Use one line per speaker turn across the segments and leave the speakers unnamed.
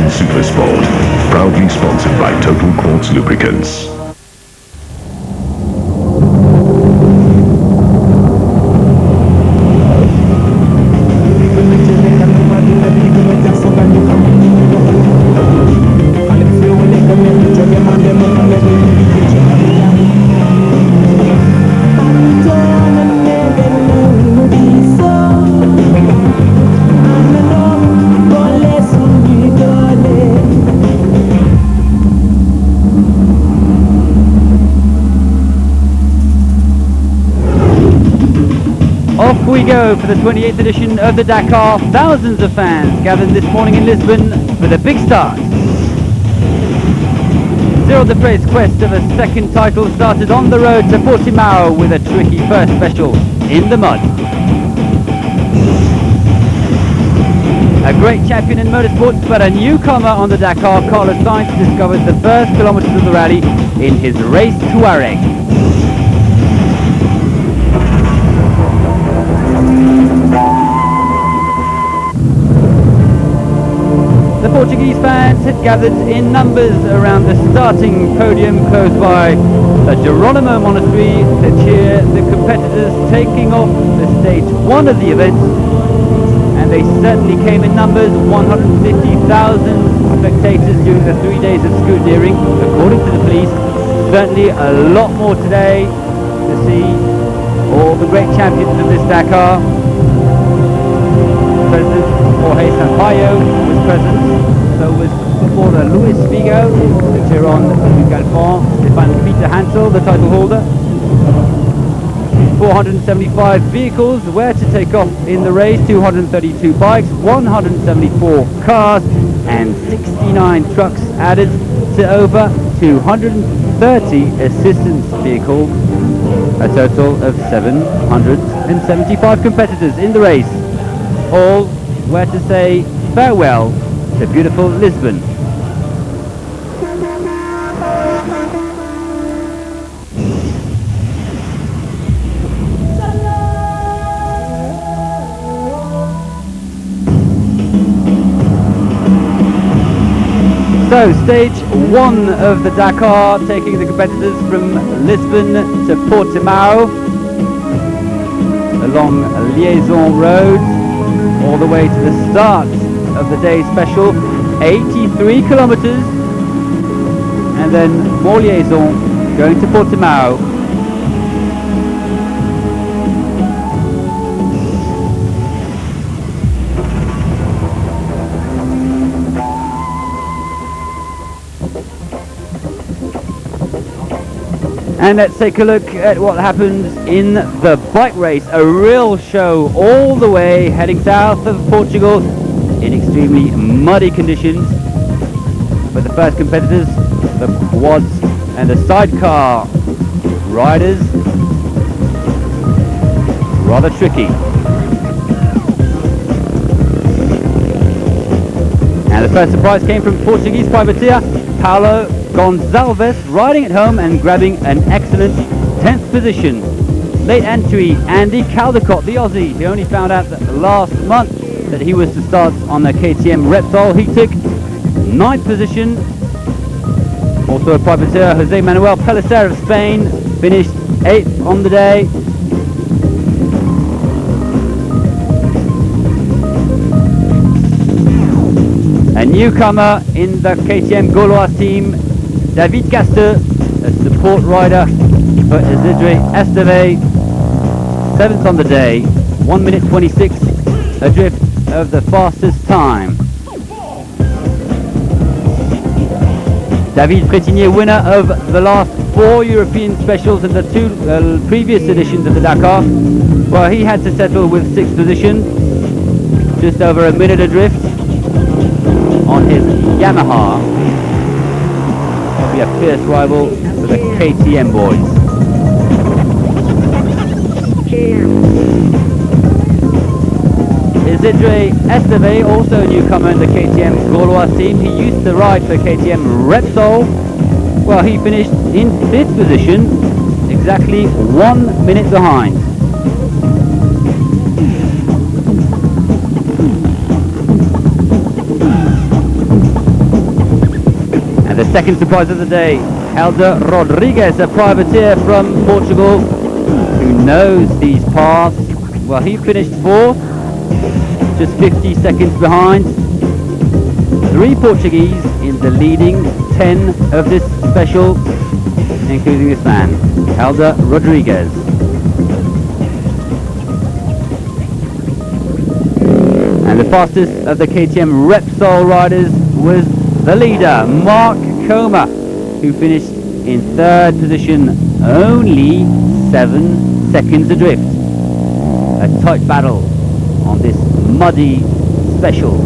Supersport. Proudly sponsored by Total Quartz Lubricants.
Off we go for the 28th edition of the Dakar. Thousands of fans gathered this morning in Lisbon for the big start. Cyril Deprez's quest of a second title started on the road to Portimao with a tricky first special in the mud. A great champion in motorsports, but a newcomer on the Dakar, Carlos Sainz discovered the first kilometers of the rally in his race Touareg. The Portuguese fans had gathered in numbers around the starting podium close by the Geronimo Monastery to cheer the competitors taking off the stage one of the event, and they certainly came in numbers. 150,000 spectators during the 3 days of scrutineering, according to the police. Certainly a lot more today to see all the great champions of this Dakar. President Jorge Sampaio was present, so was footballer Luis Figo, the Chiron Galfond, Stefan Peter Hansel, the title holder. 475 vehicles were to take off in the race, 232 bikes, 174 cars and 69 trucks added to over 230 assistance vehicles, a total of 775 competitors in the race. All were to say farewell to beautiful Lisbon. So, stage one of the Dakar, taking the competitors from Lisbon to Portimao along Liaison Road, all the way to the start of the day special, 83 kilometers, and then more liaison going to Portimao. And let's take a look at what happened in the bike race. A real show all the way heading south of Portugal in extremely muddy conditions. For the first competitors, the quads and the sidecar riders, rather tricky. And the first surprise came from Portuguese privateer Paulo Gonçalves, riding at home and grabbing an excellent 10th position. Late entry Andy Caldecott, the Aussie. He only found out that last month that he was to start on the KTM Repsol. He took 9th position. Also a privateer, Jose Manuel Pellicer of Spain, finished 8th on the day. A newcomer in the KTM Gaulois team, David Casteux, a support rider for Isidre Esteve, 7th on the day, 1 minute 26, adrift of the fastest time. David Frétinier, winner of the last 4 European specials and the 2 previous editions of the Dakar. Well, he had to settle with 6th position, just over a minute adrift on his Yamaha. He'll be a fierce rival for the KTM boys. Isidre Esteve, also a newcomer in the KTM Gaulois team. He used to ride for KTM Repsol. Well, he finished in 5th position, exactly 1 minute behind. second surprise of the day, Helder Rodrigues, a privateer from Portugal who knows these paths. Well, he finished fourth, just 50 seconds behind. 3 Portuguese in the leading 10 of this special, including this man, Helder Rodrigues. And the fastest of the KTM Repsol riders was the leader, Mark Coma, who finished in 3rd position, only 7 seconds adrift. A tight battle on this muddy special.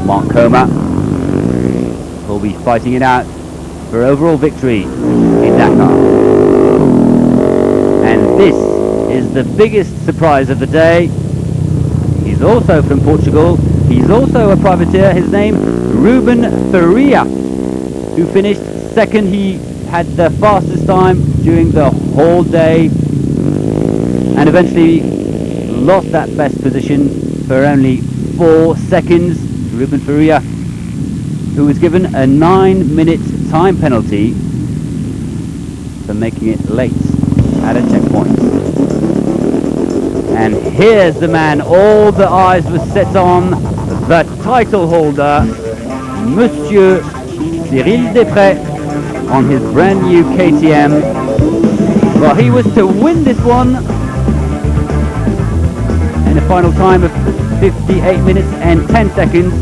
Mark Coma will be fighting it out for overall victory in Dakar. And this is the biggest surprise of the day. He's also from Portugal. He's also a privateer. His name, Ruben Faria, who finished second. He had the fastest time during the whole day and eventually lost that best position for only 4 seconds. Ruben Faria, who was given a 9-minute time penalty for making it late at a checkpoint. And here's the man all the eyes were set on, the title holder, Monsieur Cyril Desprez, on his brand new KTM. Well, he was to win this one in a final time of 58 minutes and 10 seconds.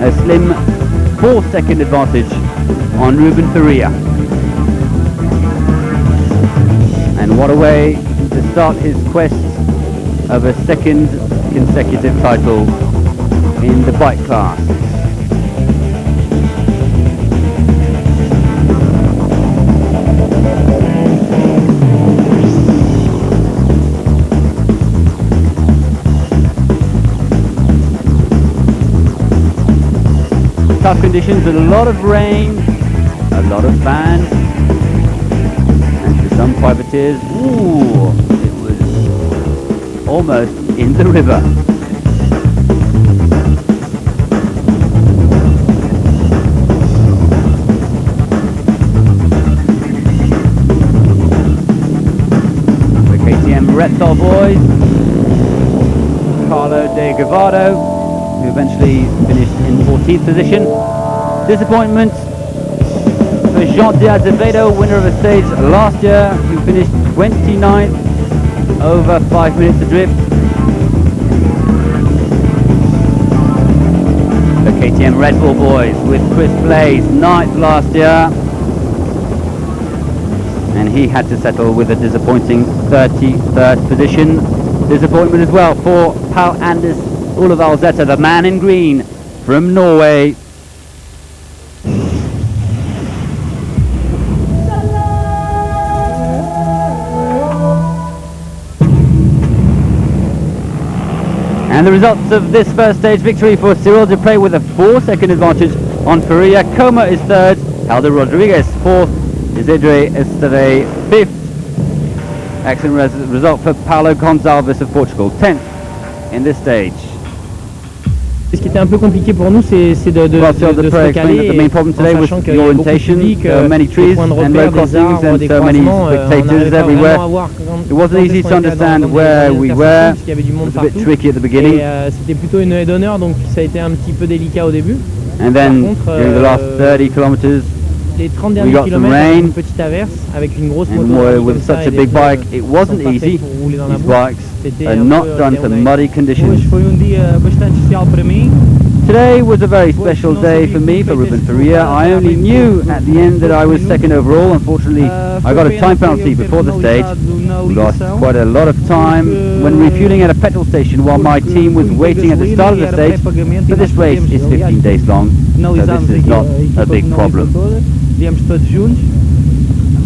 A slim 4-second advantage on Ruben Faria. And what a way to start his quest of a second consecutive title in the bike class. Tough conditions, a lot of rain, a lot of sand, and for some privateers, ooh, it was almost in the river. The KTM Repsol boys, Carlo De Gavado, who eventually finished in 14th position. Disappointment for Jean de Azevedo, winner of a stage last year, who finished 29th, over 5 minutes adrift. The KTM Red Bull boys with Chris Blaze, 9th last year, and he had to settle with a disappointing 33rd position. Disappointment as well for Paul Anders Olav Alzetta, the man in green from Norway. And the results of this first stage victory for Cyril Desprez with a 4-second advantage on Faria. Coma is 3rd, Helder Rodrigues 4th, Isidre Esteve 5th. Excellent result for Paulo Gonçalves of Portugal, 10th in this stage.
Ce qui était un peu compliqué pour nous, c'est de se recaler,
the main problem today was the orientation, many trees and low crossings and so many spectators everywhere. It wasn't easy to understand where we were. It was a bit tricky at the beginning.
C'était plutôt une haie d'honneur, donc ça a été un petit peu délicat au début.
And then during the last 30 kilometers,
les 30 derniers kilomètres, une petite averse avec une grosse moto.
And with such a big bike, it wasn't easy. These bikes are not done for muddy conditions. Today was a very special day for me, for Ruben Faria. I only knew at the end that I was second overall. Unfortunately, I got a time penalty before the stage. We lost quite a lot of time when refueling at a petrol station while my team was waiting at the start of the stage. But this race is 15 days long, so this is not a big problem.
Viemos todos juntos.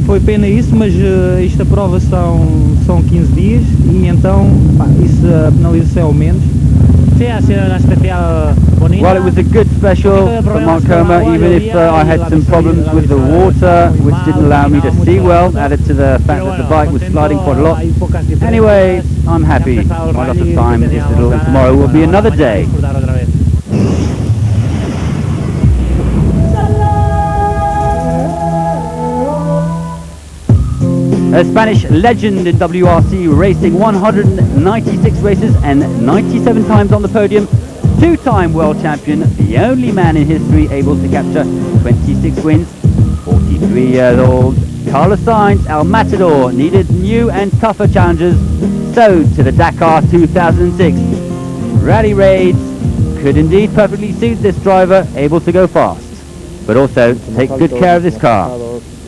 Foi pena isso, mas esta prova são 15 dias e então isso, a penalização é ao menos. Sí, ha sido una especial bonita.
Well, it was a good special for Montcoma, even if I had some problems with the water, which didn't allow me to see well, added to the fact that the bike was sliding quite a lot. Anyway, I'm happy. My loss of time is little, and tomorrow will be another day. A Spanish legend in WRC racing, 196 races and 97 times on the podium, two-time world champion, the only man in history able to capture 26 wins, 43 years old. Carlos Sainz, El Matador, needed new and tougher challenges, so to the Dakar 2006. Rally raids could indeed perfectly suit this driver, able to go fast, but also take good care of this car.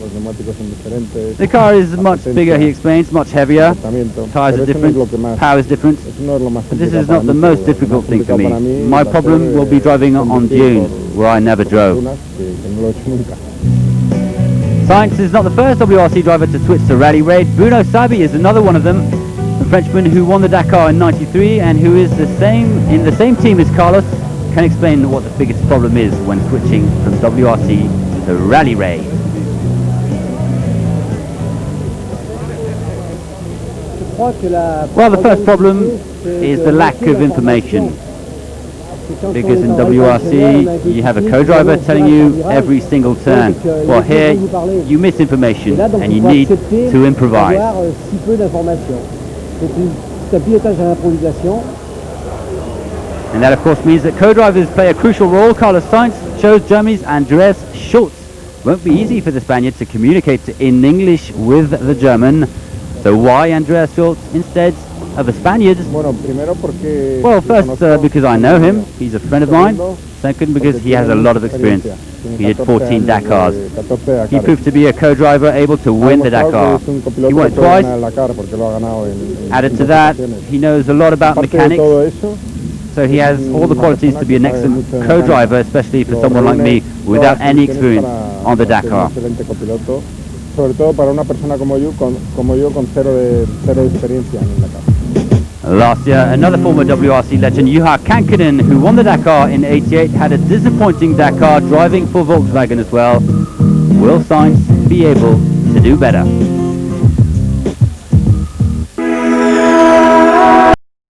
The car is much bigger, he explains, much heavier, tyres are different, power is different, but this is not the most difficult thing for me. My problem will be driving on dunes, where I never drove. Sainz is not the first WRC driver to switch to rally raid. Bruno Sabi is another one of them, a Frenchman who won the Dakar in '93 and who is in the same team as Carlos, can explain what the biggest problem is when switching from WRC to rally raid. Well, the first problem is the lack of information, because in WRC you have a co-driver telling you every single turn. Well, here you miss information and you need to improvise. And that of course means that co-drivers play a crucial role. Carlos Sainz shows Germany's Andreas Schultz. Won't be easy for the Spaniard to communicate in English with the German. So why Andreas Schultz instead of a Spaniard? Well, first because I know him, he's a friend of mine. Second, because he has a lot of experience. He did 14 Dakars. He proved to be a co-driver able to win the Dakar. He won it twice. Added to that, he knows a lot about mechanics. So he has all the qualities to be an excellent co-driver, especially for someone like me without any experience on the Dakar.
Sobre todo para una persona como yo con cero experiencia en el Dakar.
Last year, another former WRC legend, Juha Kankkunen, who won the Dakar in '88, had a disappointing Dakar driving for Volkswagen as well. Will Sainz be able to do better?